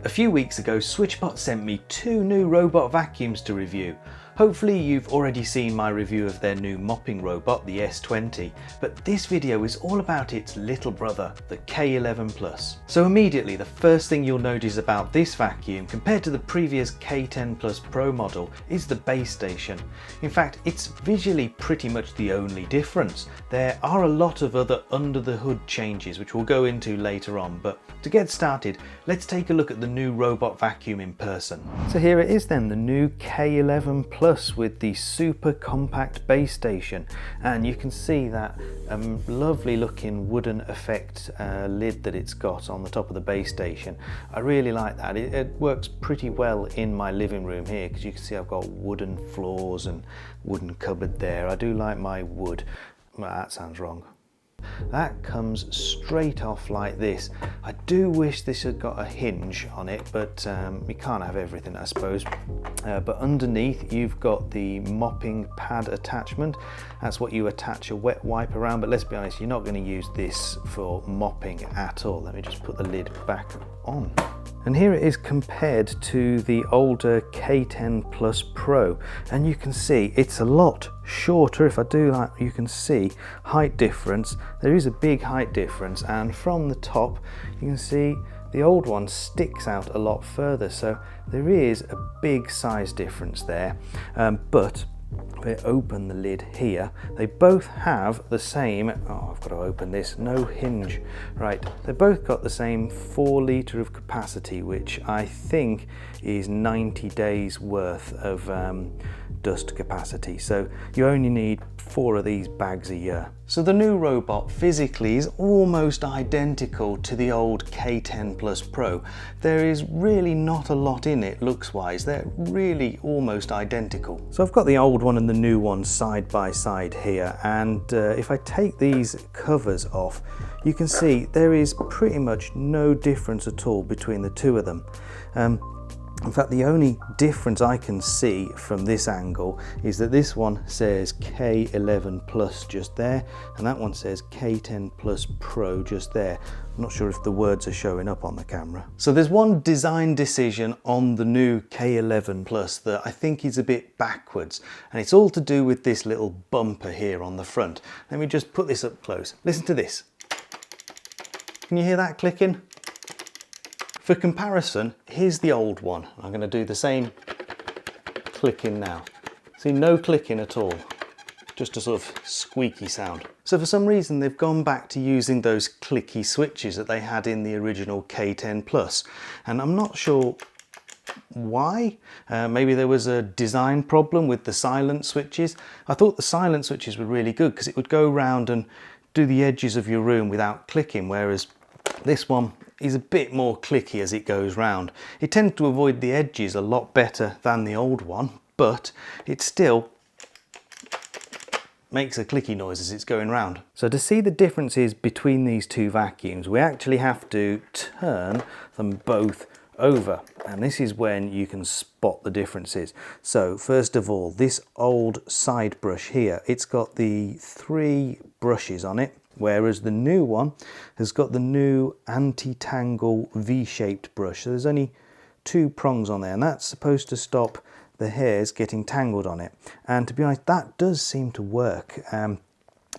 A few weeks ago, SwitchBot sent me 2 new robot vacuums to review. Hopefully you've already seen my review of their new mopping robot, the S20, but this video is all about its little brother, the K11 Plus. So immediately the first thing you'll notice about this vacuum compared to the previous K10 Plus Pro model is the base station. In fact, it's visually pretty much the only difference. There are a lot of other under the hood changes which we'll go into later on, but to get started, let's take a look at the new robot vacuum in person. So here it is then, the new K11 Plus with the super compact base station, and you can see that lovely looking wooden effect lid that it's got on the top of the base station. I really like that. It works pretty well in my living room here because you can see I've got wooden floors and wooden cupboard there. I do like my wood. Well, that sounds wrong. That comes straight off like this. I do wish this had got a hinge on it, but you can't have everything, I suppose. But underneath you've got the mopping pad attachment. That's what you attach a wet wipe around, but let's be honest, you're not going to use this for mopping at all. Let me just put the lid back on. And here it is compared to the older K10 Plus Pro, and you can see it's a lot shorter. If I do that, you can see height difference. There is a big height difference, and from the top you can see the old one sticks out a lot further, so there is a big size difference there. But if I open the lid here, they both have the same, oh, I've got to open this, no hinge. Right, they both got the same 4 litre of capacity, which I think is 90 days worth of dust capacity. So you only need 4 of these bags a year. So the new robot physically is almost identical to the old K10 Plus Pro. There is really not a lot in it looks wise. They're really almost identical. So I've got the old one and the new one side by side here, and if I take these covers off, you can see there is pretty much no difference at all between the two of them. In fact, the only difference I can see from this angle is that this one says K11 Plus just there, and that one says K10 Plus Pro just there. I'm not sure if the words are showing up on the camera. So there's one design decision on the new K11 Plus that I think is a bit backwards, and it's all to do with this little bumper here on the front. Let me just put this up close. Listen to this. Can you hear that clicking? For comparison, here's the old one. I'm going to do the same clicking now. See, no clicking at all, just a sort of squeaky sound. So for some reason they've gone back to using those clicky switches that they had in the original K10 Plus, and I'm not sure why. Maybe there was a design problem with the silent switches. I thought the silent switches were really good because it would go round and do the edges of your room without clicking, whereas this one is a bit more clicky as it goes round. It tends to avoid the edges a lot better than the old one, but it still makes a clicky noise as it's going round. So to see the differences between these two vacuums, we actually have to turn them both over, and this is when you can spot the differences. So first of all, this old side brush here, it's got the 3 brushes on it, whereas the new one has got the new anti-tangle V-shaped brush. So there's only 2 prongs on there, and that's supposed to stop the hairs getting tangled on it. And to be honest, that does seem to work.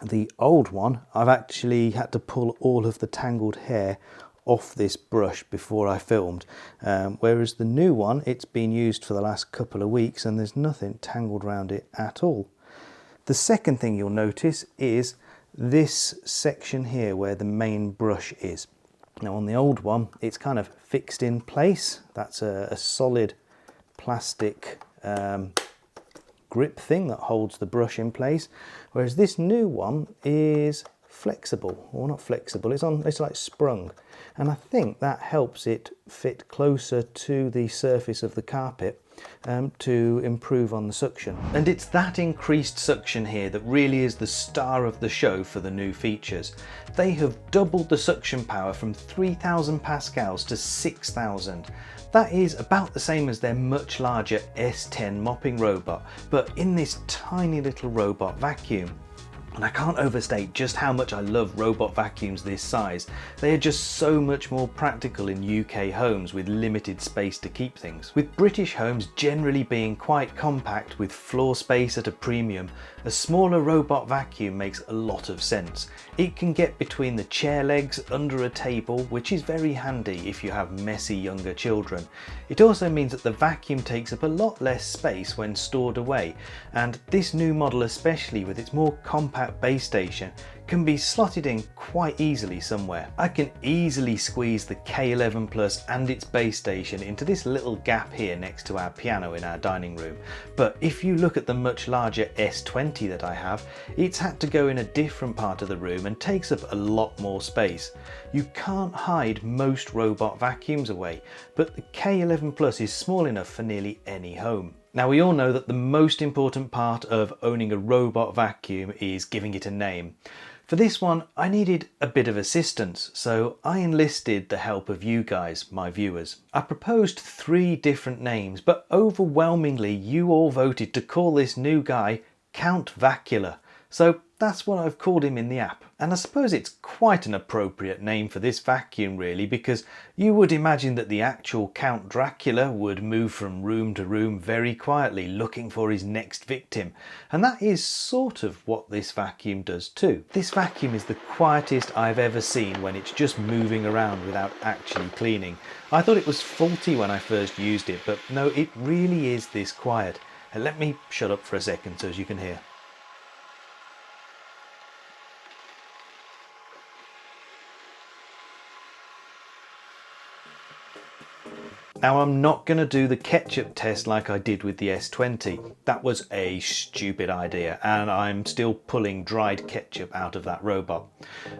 The old one, I've actually had to pull all of the tangled hair off this brush before I filmed, whereas the new one, it's been used for the last couple of weeks and there's nothing tangled around it at all. The second thing you'll notice is this section here where the main brush is. Now on the old one, it's kind of fixed in place. That's a solid plastic grip thing that holds the brush in place, whereas this new one is flexible, or not flexible, it's like sprung, and I think that helps it fit closer to the surface of the carpet to improve on the suction. And it's that increased suction here that really is the star of the show for the new features. They have doubled the suction power from 3000 pascals to 6000. That is about the same as their much larger S10 mopping robot, but in this tiny little robot vacuum. And I can't overstate just how much I love robot vacuums this size. They are just so much more practical in UK homes with limited space to keep things. With British homes generally being quite compact with floor space at a premium, a smaller robot vacuum makes a lot of sense. It can get between the chair legs under a table, which is very handy if you have messy younger children. It also means that the vacuum takes up a lot less space when stored away, and this new model, especially with its more compact base station, can be slotted in quite easily somewhere. I can easily squeeze the K11 Plus and its base station into this little gap here next to our piano in our dining room. But if you look at the much larger S20 that I have, it's had to go in a different part of the room and takes up a lot more space. You can't hide most robot vacuums away, but the K11 Plus is small enough for nearly any home. Now, we all know that the most important part of owning a robot vacuum is giving it a name. For this one, I needed a bit of assistance, so I enlisted the help of you guys, my viewers. I proposed 3 different names, but overwhelmingly you all voted to call this new guy Count Vacula. So that's what I've called him in the app. And I suppose it's quite an appropriate name for this vacuum really, because you would imagine that the actual Count Dracula would move from room to room very quietly looking for his next victim. And that is sort of what this vacuum does too. This vacuum is the quietest I've ever seen when it's just moving around without actually cleaning. I thought it was faulty when I first used it, but no, it really is this quiet. And let me shut up for a second so as you can hear. Now, I'm not going to do the ketchup test like I did with the S20. That was a stupid idea, and I'm still pulling dried ketchup out of that robot.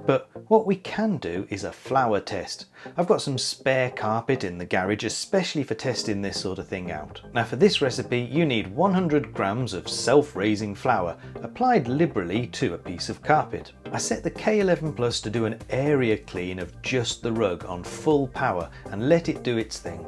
But what we can do is a flour test. I've got some spare carpet in the garage, especially for testing this sort of thing out. Now, for this recipe, you need 100 grams of self-raising flour, applied liberally to a piece of carpet. I set the K11 Plus to do an area clean of just the rug on full power and let it do its thing.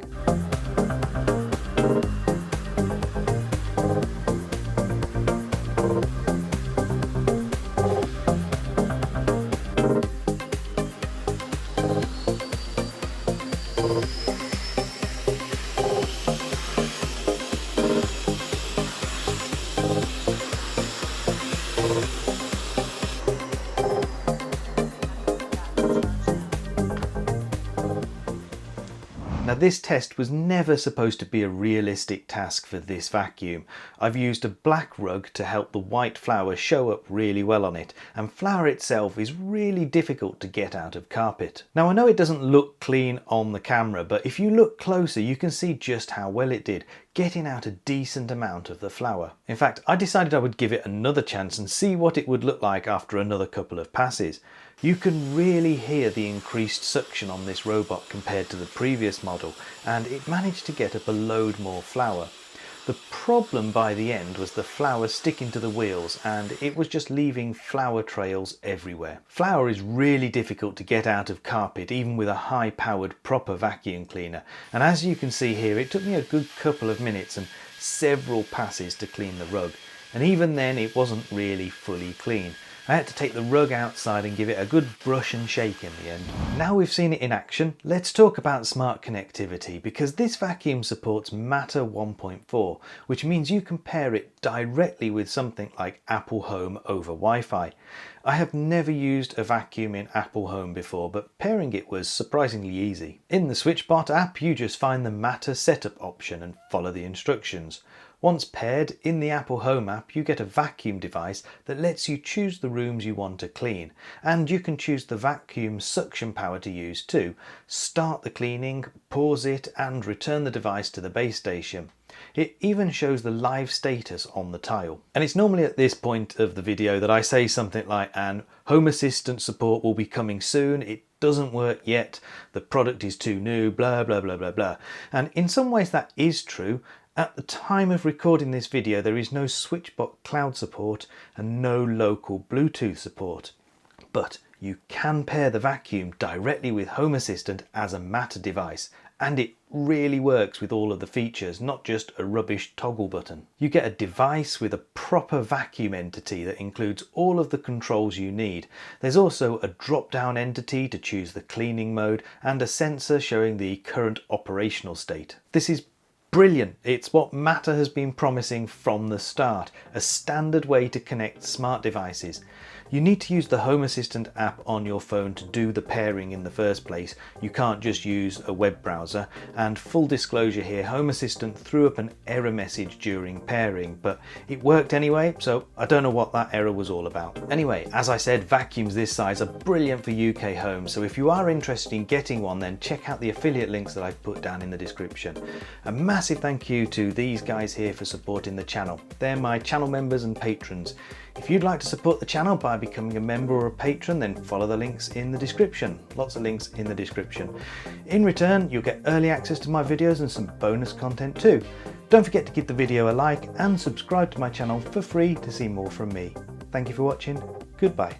Now, this test was never supposed to be a realistic task for this vacuum. I've used a black rug to help the white flour show up really well on it, and flour itself is really difficult to get out of carpet. Now, I know it doesn't look clean on the camera, but if you look closer you can see just how well it did, getting out a decent amount of the flour. In fact, I decided I would give it another chance and see what it would look like after another couple of passes. You can really hear the increased suction on this robot compared to the previous model, and it managed to get up a load more flour. The problem by the end was the flour sticking to the wheels, and it was just leaving flour trails everywhere. Flour is really difficult to get out of carpet even with a high-powered proper vacuum cleaner, and as you can see here, it took me a good couple of minutes and several passes to clean the rug, and even then it wasn't really fully clean. I had to take the rug outside and give it a good brush and shake in the end. Now we've seen it in action, let's talk about smart connectivity, because this vacuum supports Matter 1.4, which means you can pair it directly with something like Apple Home over Wi-Fi. I have never used a vacuum in Apple Home before, but pairing it was surprisingly easy. In the SwitchBot app, you just find the Matter setup option and follow the instructions. Once paired, in the Apple Home app you get a vacuum device that lets you choose the rooms you want to clean, and you can choose the vacuum suction power to use too. Start the cleaning, pause it and return the device to the base station. It even shows the live status on the tile. And it's normally at this point of the video that I say something like, and Home Assistant support will be coming soon, it doesn't work yet, the product is too new, blah blah blah blah blah. And in some ways that is true. At the time of recording this video, there is no SwitchBot cloud support and no local Bluetooth support. But you can pair the vacuum directly with Home Assistant as a Matter device, and it really works with all of the features, not just a rubbish toggle button. You get a device with a proper vacuum entity that includes all of the controls you need. There's also a drop-down entity to choose the cleaning mode and a sensor showing the current operational state. This is brilliant. It's what Matter has been promising from the start, a standard way to connect smart devices. You need to use the Home Assistant app on your phone to do the pairing in the first place. You can't just use a web browser. And full disclosure here, Home Assistant threw up an error message during pairing, but it worked anyway, so I don't know what that error was all about. Anyway, as I said, vacuums this size are brilliant for UK homes, so if you are interested in getting one, then check out the affiliate links that I've put down in the description. A massive thank you to these guys here for supporting the channel. They're my channel members and patrons. If you'd like to support the channel by becoming a member or a patron, then follow the links in the description. Lots of links in the description. In return, you'll get early access to my videos and some bonus content too. Don't forget to give the video a like and subscribe to my channel for free to see more from me. Thank you for watching. Goodbye.